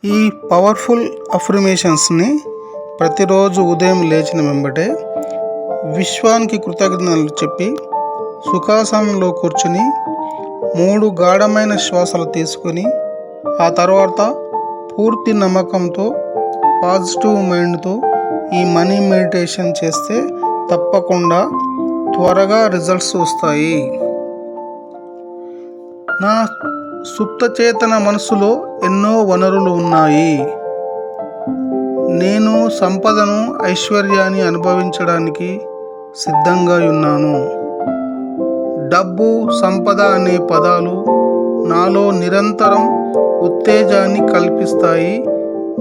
ఈ పవర్ఫుల్ అఫర్మేషన్స్ని ప్రతిరోజు ఉదయం లేచిన వెంబటే విశ్వానికి కృతజ్ఞతలు చెప్పి సుఖాసనంలో కూర్చుని 3 గాఢమైన శ్వాసలు తీసుకొని ఆ తర్వాత పూర్తి నమ్మకంతో పాజిటివ్ మైండ్తో ఈ మనీ మెడిటేషన్ చేస్తే తప్పకుండా త్వరగా రిజల్ట్స్ వస్తాయి. నా సుప్తచేతన మనసులో ఎన్నో వనరులు ఉన్నాయి. నేను సంపదను, ఐశ్వర్యాన్ని అనుభవించడానికి సిద్ధంగా ఉన్నాను. డబ్బు, సంపద అనే పదాలు నాలో నిరంతరం ఉత్తేజాన్ని కల్పిస్తాయి,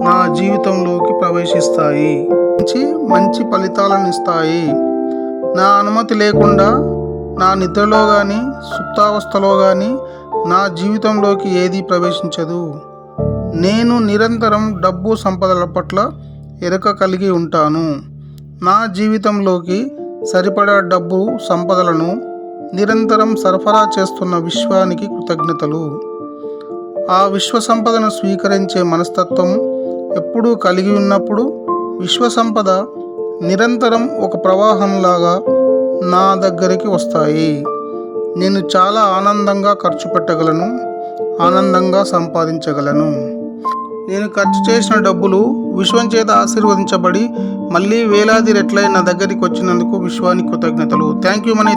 నా జీవితంలోకి ప్రవేశిస్తాయి, మంచి ఫలితాలను ఇస్తాయి. నా అనుమతి లేకుండా నా నిద్రలో కానీ సుప్తావస్థలో కానీ నా జీవితంలోకి ఏదీ ప్రవేశించదు. నేను నిరంతరం డబ్బు, సంపదల పట్ల ఎరుక కలిగి ఉంటాను. నా జీవితంలోకి సరిపడా డబ్బు, సంపదలను నిరంతరం సరఫరా చేస్తున్న విశ్వానికి కృతజ్ఞతలు. ఆ విశ్వ సంపదను స్వీకరించే మనస్తత్వం ఎప్పుడూ కలిగి ఉన్నప్పుడు విశ్వ సంపద నిరంతరం ఒక ప్రవాహంలాగా నా దగ్గరికి వస్తాయి. నేను చాలా ఆనందంగా ఖర్చు పెట్టగలను, ఆనందంగా సంపాదించగలను. నేను ఖర్చు చేసిన డబ్బులు విశ్వం చేత ఆశీర్వదించబడి మళ్ళీ వేలాది రెట్లై నా దగ్గరికి వచ్చినందుకు విశ్వానికి కృతజ్ఞతలు. Thank you money.